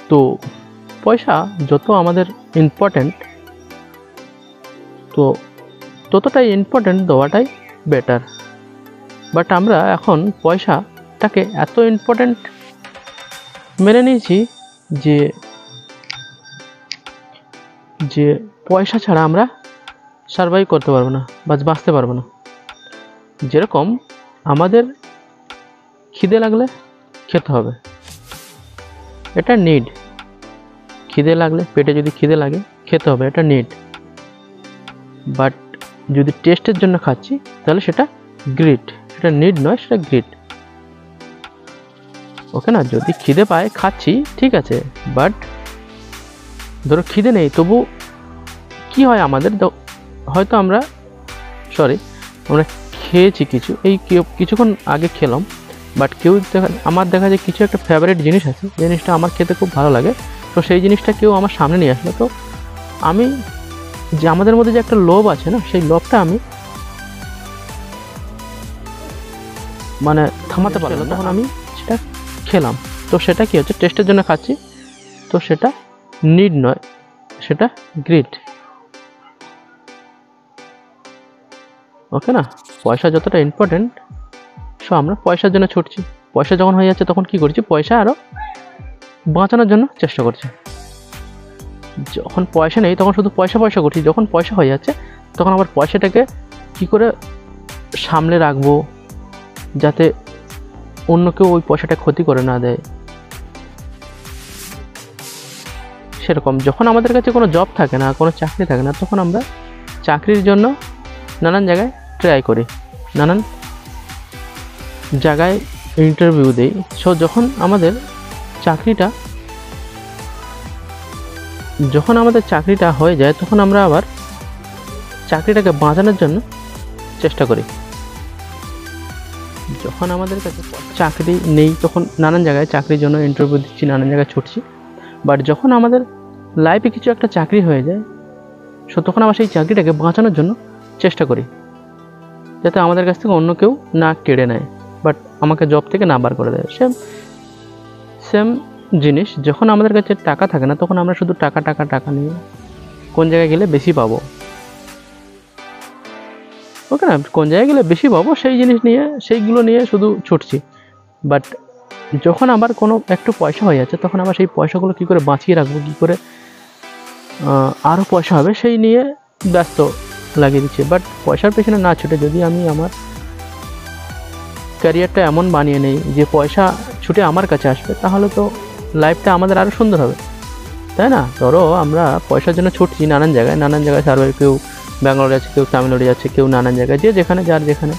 তো পয়সা যত আমাদের ইম্পর্ট্যান্ট, তো ততটাই ইম্পর্ট্যান্ট দেওয়াটাই বেটার। বাট আমরা এখন পয়সাটাকে এত ইম্পর্ট্যান্ট মেনে নিয়েছি যে যে পয়সা ছাড়া আমরা সার্ভাইভ করতে পারবো না বা বাঁচতে পারবো না। যেরকম আমাদের খিদে লাগলে খেতে হবে, এটা নিড। খিদে লাগলে, পেটে যদি খিদে লাগে খেতে হবে, এটা নিড। বাট যদি টেস্টের জন্য খাচ্ছি তাহলে সেটা গ্রিড, সেটা নিড নয়, সেটা গ্রিড। ওকে না? যদি খিদে পায় খাচ্ছি ঠিক আছে, বাট ধরো খিদে নেই, তবু কি হয় আমাদের, হয়তো আমরা খেয়েছি কিছু, এই কিছুক্ষণ আগে খেলাম, বাট আমার দেখা যায় কিছু একটা ফেভারিট জিনিস আছে, জিনিসটা আমার খেতে খুব ভালো লাগে, তো সেই জিনিসটা কেউ আমার সামনে নিয়ে আসলো, তো আমি যে আমাদের মধ্যে যে একটা লোভ আছে না, সেই লোভটা আমি মানে থামাতে পারলাম, তখন আমি সেটা খেলাম। তো সেটা কি হচ্ছে, টেস্টের জন্য খাচ্ছি, তো সেটা নিড নয়, সেটা গ্রিড। ওকে না? পয়সা যতটা ইম্পর্টেন্ট, সো আমরা পয়সার জন্য ছুটছি। পয়সা যখন হয়ে যাচ্ছে তখন কি করছি, পয়সা আরও বাঁচানোর জন্য চেষ্টা করছি। যখন পয়সা নেই তখন শুধু পয়সা পয়সা করছি, যখন পয়সা হয়ে যাচ্ছে তখন আবার পয়সাটাকে কি করে সামলে রাখবো যাতে অন্য কেউ ওই পয়সাটা ক্ষতি করে না দেয়। সেরকম যখন আমাদের কাছে কোনো জব থাকে না, কোনো চাকরি থাকে না, তখন আমরা চাকরির জন্য নানান জায়গায় ট্রাই করি, নানান জায়গায় ইন্টারভিউ দিই। সো যখন আমাদের চাকরিটা হয়ে যায়, তখন আমরা আবার চাকরিটাকে বাঁচানোর জন্য চেষ্টা করি। যখন আমাদের কাছে চাকরি নেই তখন নানান জায়গায় চাকরির জন্য ইন্টারভিউ দিচ্ছি, নানান জায়গায় ছুটছি। বাট যখন আমাদের লাইফে কিছু একটা চাকরি হয়ে যায়, সো তখন আবার সেই চাকরিটাকে বাঁচানোর জন্য চেষ্টা করি, যাতে আমাদের কাছ থেকে অন্য কেউ না কেড়ে নেয়, বাট আমাকে জব থেকে না বার করে দেয়। সেম জিনিস, যখন আমাদের কাছে টাকা থাকে না তখন আমরা শুধু টাকা টাকা টাকা নিয়ে কোন জায়গায় গেলে বেশি পাবো, ওকে না, কোন জায়গায় গেলে বেশি পাবো সেই জিনিস নিয়ে, সেইগুলো নিয়ে শুধু ছুটছি। বাট যখন আবার কোনো একটু পয়সা হয়ে যাচ্ছে, তখন আবার সেই পয়সাগুলো কী করে বাঁচিয়ে রাখবো, কী করে আরও পয়সা হবে সেই নিয়ে ব্যস্ত লাগিয়ে দিচ্ছে। বাট পয়সার পেছনে না ছুটে যদি আমি আমার ক্যারিয়ারটা এমন বানিয়ে নেই যে পয়সা ছুটে আমার কাছে আসবে, তাহলে তো লাইফটা আমাদের আরও সুন্দর হবে, তাই না? ধরো আমরা পয়সার জন্য ছুটছি নানান জায়গায় সার্ভাইভ, কেউ ব্যাঙ্গালোরে যাচ্ছে, কেউ তামিলনাড়ু যাচ্ছে, কেউ নানান জায়গায়, যে যেখানে যার যেখানে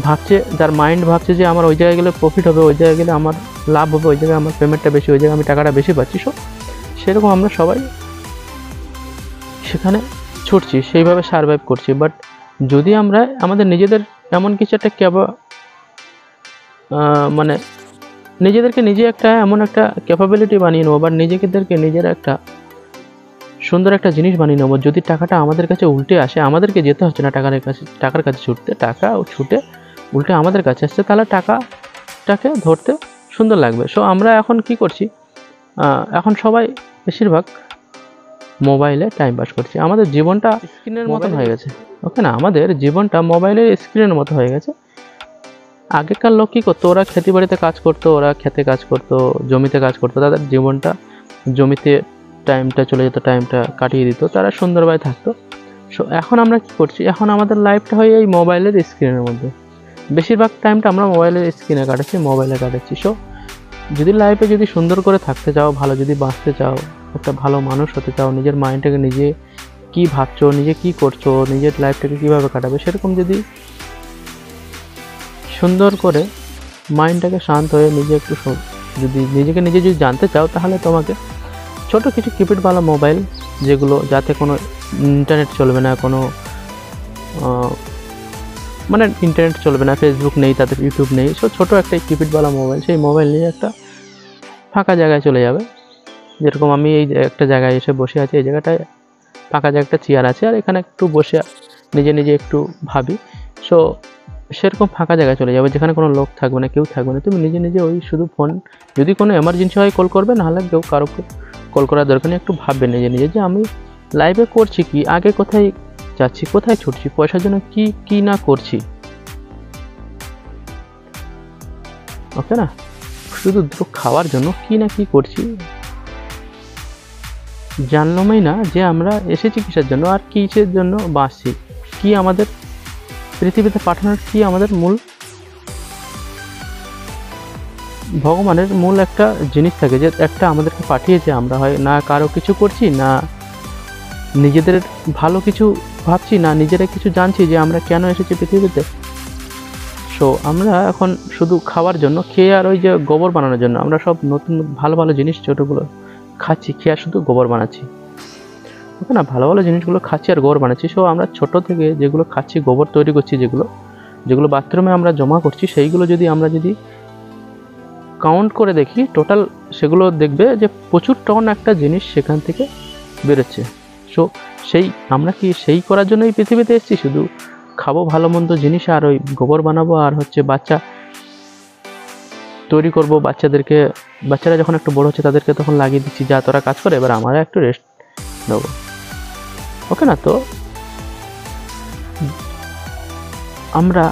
ভাবছে, যার মাইন্ড ভাবছে যে আমার ওই জায়গায় গেলে প্রফিট হবে, ওই জায়গায় গেলে আমার লাভ হবে, ওই জায়গায় আমার পেমেন্টটা বেশি, ওই জায়গায় আমি টাকাটা বেশি পাচ্ছি। সো সেরকম আমরা সবাই সেখানে ছুটছি, সেইভাবে সার্ভাইভ করছি। বাট যদি আমরা আমাদের নিজেদের এমন কিছু একটা মানে নিজেদেরকে নিজে একটা এমন একটা ক্যাপাবিলিটি বানিয়ে নেবো, বা নিজের একটা সুন্দর একটা জিনিস বানিয়ে নেবো, যদি টাকাটা আমাদের কাছে উল্টে আসে, আমাদেরকে যেতে হচ্ছে না টাকার কাছে ছুটতে, টাকা ছুটে উল্টে আমাদের কাছে আসছে, তাহলে টাকাটাকে ধরতে সুন্দর লাগবে। সো আমরা এখন কি করছি, এখন সবাই বেশিরভাগ মোবাইলে টাইম পাস করছি। আমাদের জীবনটা স্ক্রিনের মতন হয়ে গেছে, ওকে না? আমাদের জীবনটা মোবাইলের স্ক্রিনের মতো হয়ে গেছে। আগেকার লোক কী করতো, ওরা খেতে বাড়িতে কাজ করতো, ওরা খেতে কাজ করতো, জমিতে কাজ করতো, তাদের জীবনটা জমিতে টাইমটা চলে যেত, টাইমটা কাটিয়ে দিত, তারা সুন্দরভাবে থাকতো। সো এখন আমরা কী করছি, এখন আমাদের লাইফটা হয় এই মোবাইলের স্ক্রিনের মধ্যে, বেশিরভাগ টাইমটা আমরা মোবাইলের স্ক্রিনে মোবাইলে কাটাচ্ছি। সো যদি লাইফে যদি সুন্দর করে থাকতে চাও, ভালো যদি বাঁচতে চাও, একটা ভালো মানুষ হতে চাও, নিজের মাইন্ডটাকে নিজে কী ভাবছো, নিজে কী করছো, নিজের লাইফটাকে কীভাবে কাটাবে, সেরকম যদি সুন্দর করে মাইন্ডটাকে শান্ত হয়ে নিজেকে নিজে যদি জানতে চাও, তাহলে তোমাকে ছোট কিছু কিপ্যাডওয়ালা মোবাইল, যেগুলো যাতে কোনো ইন্টারনেট চলবে না, কোনো মানে ইন্টারনেট চলবে না, ফেসবুক নেই, তাদের ইউটিউব নেই, সো ছোটো একটা কিপ্যাডওয়ালা মোবাইল, সেই মোবাইল নিয়ে একটা ফাঁকা জায়গায় চলে যাবে। যেরকম আমি এই একটা জায়গায় এসে বসে আছি, এই জায়গাটায় ফাঁকা জায়গায় একটা চেয়ার আছে, আর এখানে একটু বসে নিজে একটু ভাবি। সো সেরকম ফাঁকা জায়গায় চলে যাবে যেখানে কোনো লোক থাকবে না, কেউ থাকবে না। তুমি নিজে নিজে ওই শুধু ফোন, যদি কোনো এমার্জেন্সি হয় কল করবে, নাহলে কেউ কারো কল করার দরকার নেই। একটু ভাববে নিজে নিজে যে আমি লাইভে করছি কি, আগে কোথায় যাচ্ছি, কোথায় ছুটছি, পয়সার জন্য কি কি না করছি। ওকে না, শুধু দুটো খাওয়ার জন্য কি না কি করছি জানলামই না যে আমরা এসেছি কিসের জন্য আর কিসের জন্য বাঁচছি, কি আমাদের পৃথিবীতে পাঠানোর কি আমাদের মূল, ভগবানের মূল একটা জিনিস থাকে যে একটা আমাদেরকে পাঠিয়েছে। আমরা হয় না কারো কিছু করছি, না নিজেদের ভালো কিছু ভাবছি, না নিজেরা কিছু জানছি যে আমরা কেন এসেছি পৃথিবীতে। সো আমরা এখন শুধু খাওয়ার জন্য খেয়ে, আর ওই যে গোবর বানানোর জন্য আমরা সব নতুন ভালো ভালো জিনিস ছোটোগুলো খাচ্ছি, খেয়ে আর শুধু গোবর বানাচ্ছি। ওকে না, ভালো ভালো জিনিসগুলো খাচ্ছি আর গোবর বানাচ্ছি। সো আমরা ছোট থেকে যেগুলো খাচ্ছি, গোবর তৈরি করছি, যেগুলো বাথরুমে আমরা জমা করছি, সেইগুলো যদি আমরা কাউন্ট করে দেখি টোটাল, সেগুলো দেখবে যে প্রচুর টন একটা জিনিস সেখান থেকে বেরোচ্ছে। সো আমরা কি সেই করার জন্য এই পৃথিবীতে এসেছি? শুধু খাবো ভালো মন্দ জিনিস আর ওই গোবর বানাবো আর বাচ্চা তৈরি করব, বাচ্চারা যখন একটু বড় হচ্ছে তাদেরকে তখন লাগিয়ে দিচ্ছি, যা তোরা কাজ করে, এবার আমরা একটু রেস্ট নেবো। ওকে না, তো আমরা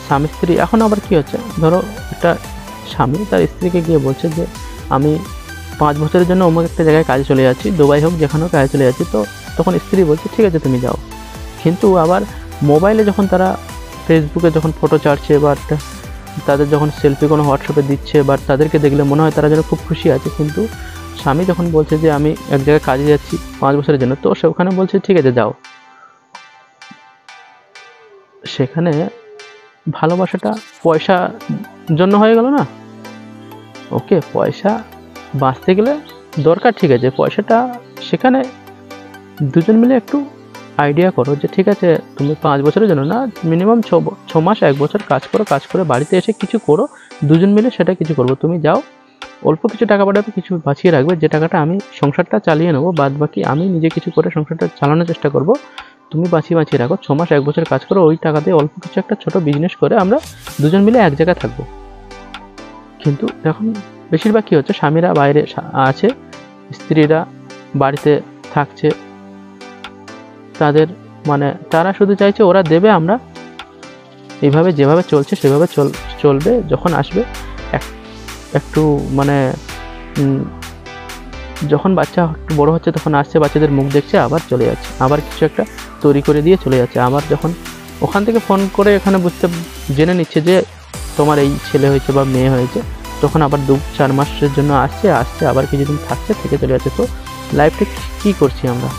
স্বামী স্ত্রী, এখন আবার কি হচ্ছে, ধরো একটা স্বামী তার স্ত্রীকে গিয়ে বলছে যে আমি 5 বছরের জন্য অমুক একটা জায়গায় কাজে চলে যাচ্ছি, দুবাই হোক যেখানেও কাজে চলে যাচ্ছি। তো তখন স্ত্রী বলছে ঠিক আছে তুমি যাও। কিন্তু আবার মোবাইলে যখন তারা ফেসবুকে যখন ফটো ছাড়ছে, বা তাদের যখন সেলফি কোনো হোয়াটসঅ্যাপে দিচ্ছে, বা তাদেরকে দেখলে মনে হয় তারা যেন খুব খুশি আছে, কিন্তু স্বামী যখন বলছে যে আমি এক জায়গায় কাজে যাচ্ছি 5 বছরের জন্য, তো সে ওখানে বলছে ঠিক আছে যাও। সেখানে ভালোবাসাটা পয়সা জন্য হয়ে গেল না? ওকে, পয়সা বাঁচতে গেলে দরকার, ঠিক আছে, পয়সাটা সেখানে দুজন মিলে একটু আইডিয়া করো যে ঠিক আছে তুমি 5 বছরের জন্য না, মিনিমাম 6 মাস 1 বছর কাজ করো, কাজ করে বাড়িতে এসে কিছু করো, দুজন মিলে সেটা কিছু করবো। তুমি যাও, অল্প কিছু টাকা পাঠাবে, কিছু বাঁচিয়ে রাখবে, যে টাকাটা আমি সংসারটা চালিয়ে নেবো, বাদ বাকি আমি নিজে কিছু করে সংসারটা চালানোর চেষ্টা করবো। তুমি বাঁচিয়ে রাখো, 6 মাস 1 বছর কাজ করো, ওই টাকা দিয়ে অল্প কিছু একটা ছোট বিজনেস করে আমরা দুজন মিলে এক জায়গায় থাকবো। কিন্তু এখন বেশিরভাগ কী হচ্ছে, স্বামীরা বাইরে আছে, স্ত্রীরা বাড়িতে থাকছে, তাদের তারা শুধু চাইছে ওরা দেবে, আমরা এইভাবে যেভাবে চলছে সেভাবে চলবে। যখন আসবে একটু যখন বাচ্চা একটু বড় হচ্ছে তখন আসছে, বাচ্চাদের মুখ দেখছে, আবার চলে যাচ্ছে, আবার কিছু একটা তৈরি করে দিয়ে চলে যাচ্ছে। আবার যখন ওখান থেকে ফোন করে এখানে জেনে নিচ্ছে যে তোমার এই ছেলে হয়েছে বা মেয়ে হয়েছে, তখন আবার 2-4 মাসের জন্য আসছে, আবার কিছুদিন থাকছে, থেকে চলে যাচ্ছে। তো লাইফটা কি করছি আমরা?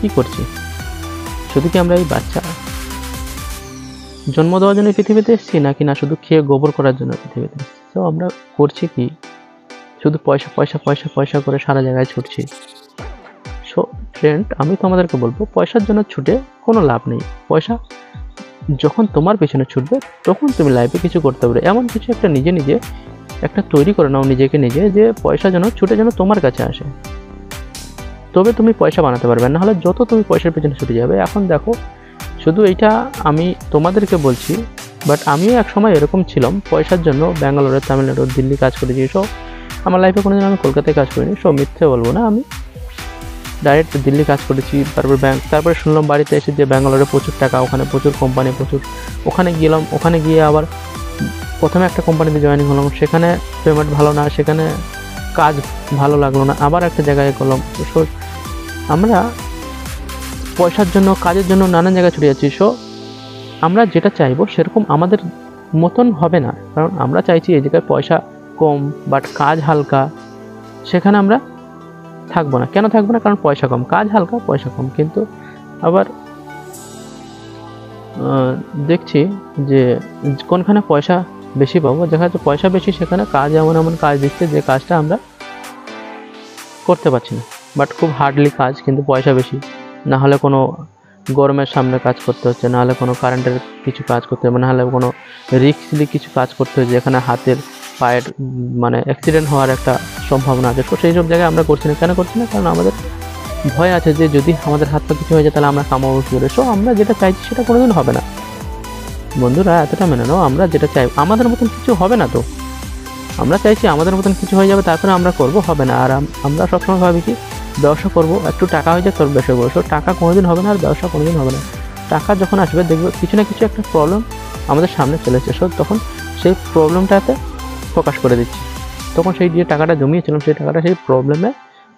কি করছি? শুধু কি আমরা এই বাচ্চা জন্ম দেওয়ার জন্য পৃথিবীতে এসেছি, নাকি না শুধু খেয়ে গোবর করার জন্য পৃথিবীতে এসেছি? তো আমরা করছি কি? শুধু পয়সা পয়সা পয়সা পয়সা করে সারা জায়গায় ছুটছি। সো ফ্রেন্ড, আমি তোমাদেরকে বলবো পয়সার জন্য ছুটে কোনো লাভ নেই। পয়সা যখন তোমার পেছনে ছুটবে তখন তুমি লাইফে কিছু করতে পারবে। এমন কিছু একটা নিজে একটা তৈরি করে নাও নিজেকে নিজে, যে পয়সা যেন ছুটে তোমার কাছে আসে, তবে তুমি পয়সা বানাতে পারবে। না হলে যত তুমি পয়সার পেছনে ছুটে যাবে। এখন দেখো, শুধু এইটা আমি তোমাদেরকে বলছি, বাট আমিও এক সময় এরকম ছিলাম, পয়সার জন্য ব্যাঙ্গালোরে, তামিলনাড়ু, দিল্লি কাজ করেছি। সব আমার লাইফে কোনোদিন আমি কলকাতায় কাজ করিনি, সব মিথ্যে বলবো না, আমি ডাইরেক্ট দিল্লি কাজ করেছি। তারপরে শুনলাম বাড়িতে এসে যে ব্যাঙ্গালোরে প্রচুর টাকা, ওখানে প্রচুর কোম্পানি, ওখানে গেলাম। ওখানে গিয়ে আবার প্রথমে একটা কোম্পানিতে জয়েনিং হলাম, সেখানে পেমেন্ট ভালো না, সেখানে কাজ ভালো লাগলো না, আবার একটা জায়গায় করলাম। তো আমরা পয়সার জন্য, কাজের জন্য নানান জায়গায় ছুটে যাচ্ছি। সো আমরা যেটা চাইবো সেরকম আমাদের মতন হবে না, কারণ আমরা চাইছি এই জায়গায় পয়সা কম বাট কাজ হালকা, সেখানে আমরা থাকবো না। কেন থাকবো না? কারণ পয়সা কম, কাজ হালকা, পয়সা কম। কিন্তু আবার দেখছি যে কোনখানে পয়সা বেশি পাবো, দেখা যাচ্ছে পয়সা বেশি, সেখানে কাজ এমন কাজ দিচ্ছে যে কাজটা আমরা করতে পারছি না, বাট খুব হার্ডলি কাজ, কিন্তু পয়সা বেশি। না হলে কোনো গরমের সামনে কাজ করতে হচ্ছে, না হলে কোনো কারেন্টের কিছু কাজ করতে হবে, না হলে কোনো রিস্কলি কিছু কাজ করতে হচ্ছে যেখানে হাতের পায়ের অ্যাক্সিডেন্ট হওয়ার একটা সম্ভাবনা আছে। তো সেই সব জায়গায় আমরা করছি না। কেন করছি না? কারণ আমাদের ভয় আছে যে যদি আমাদের হাত পা কিছু হয়ে যায় তাহলে আমরা কামাবো কী করে। সো আমরা যেটা চাইছি সেটা কোনোদিন হবে না। বন্ধুরা এতটা মেনে নাও, আমরা যেটা চাই আমাদের মতন কিছু হবে না। তো আমরা চাইছি আমাদের মতন কিছু হয়ে যাবে তারপরে আমরা করব, হবে না। আর আমরা সবসময় ভাবি কি ব্যবসা করব, একটু টাকা হয়ে যায় তোর ব্যবসা করবো। সো টাকা কোনোদিন হবে না আর ব্যবসা কোনোদিন হবে না। টাকা যখন আসবে দেখবে কিছু না কিছু একটা প্রবলেম আমাদের সামনে চলেছে। সো তখন সেই প্রবলেমটাতে ফোকাস করে দিচ্ছি। তখন সেই যে টাকাটা জমিয়েছিলাম সেই টাকাটা সেই প্রবলেমে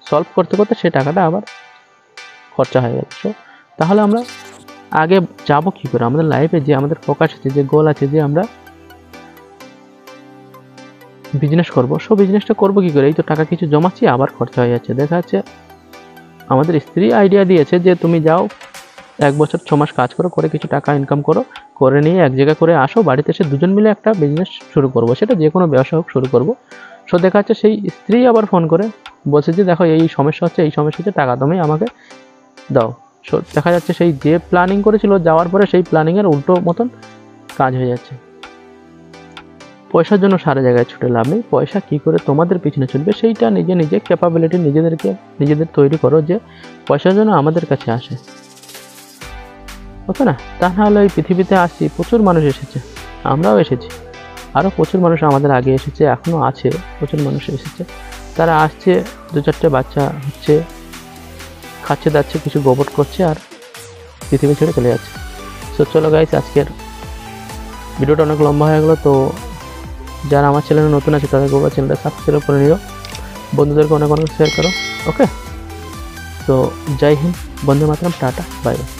সলভ করতে করতে সেই টাকাটা আবার খরচা হয়ে গেল। সো তাহলে আমরা আগে যাব কী করে? আমাদের লাইফে যে আমাদের ফোকাস আছে, যে গোল আছে, যে আমরা বিজনেস করবো, সো বিজনেসটা করবো কী করে? এই তো টাকা কিছু জমাচ্ছি আবার খরচা হয়ে যাচ্ছে। দেখা যাচ্ছে আমাদের স্ত্রী আইডিয়া দিয়েছে যে তুমি যাও 1 বছর 6 মাস কাজ করো, করে কিছু টাকা ইনকাম করো, করে নিয়ে এক জায়গায় করে আসো, বাড়িতে এসে দুজন মিলে একটা বিজনেস শুরু করবো, সেটা যে কোনো ব্যবসা হোক শুরু করবো। সো দেখা যাচ্ছে সেই স্ত্রী আবার ফোন করে বলছে যে দেখো এই সমস্যা হচ্ছে, এই সমস্যা হচ্ছে, টাকা তুমি আমাকে দাও। সো দেখা যাচ্ছে সেই যে প্ল্যানিং করেছিল যাওয়ার পরে সেই প্ল্যানিংয়ের উল্টো মতন কাজ হয়ে যাচ্ছে। পয়সার জন্য সারা জায়গায় ছুটে লাভ নেই। পয়সা কী করে তোমাদের পিছনে ছুটবে সেইটা নিজে ক্যাপাবিলিটি নিজেদের তৈরি করো, যে পয়সার জন্য আমাদের কাছে আসে, ওকে না? তা নাহলে এই পৃথিবীতে আসছি, প্রচুর মানুষ এসেছে, আমরাও এসেছি, আরও প্রচুর মানুষ আমাদের আগে এসেছে, এখনও আছে, প্রচুর মানুষ এসেছে। তারা আসছে, 2-4টে বাচ্চা হচ্ছে, খাচ্ছে দাচ্ছে, কিছু গোবর করছে আর পৃথিবী ছেড়ে চলে যাচ্ছে। সো চলো গাইস, আজকের ভিডিওটা অনেক লম্বা হয়ে গেলো। তো যারা আমার চ্যানেলে নতুন আছে তাদেরকে বলবো চ্যানেলটা সাবস্ক্রাইব করে নিও, বন্ধুদেরকে অনেক শেয়ার করো, ওকে? তো জয় হিন্দ, বন্দে মাতরম, টাটা, বাই বাই।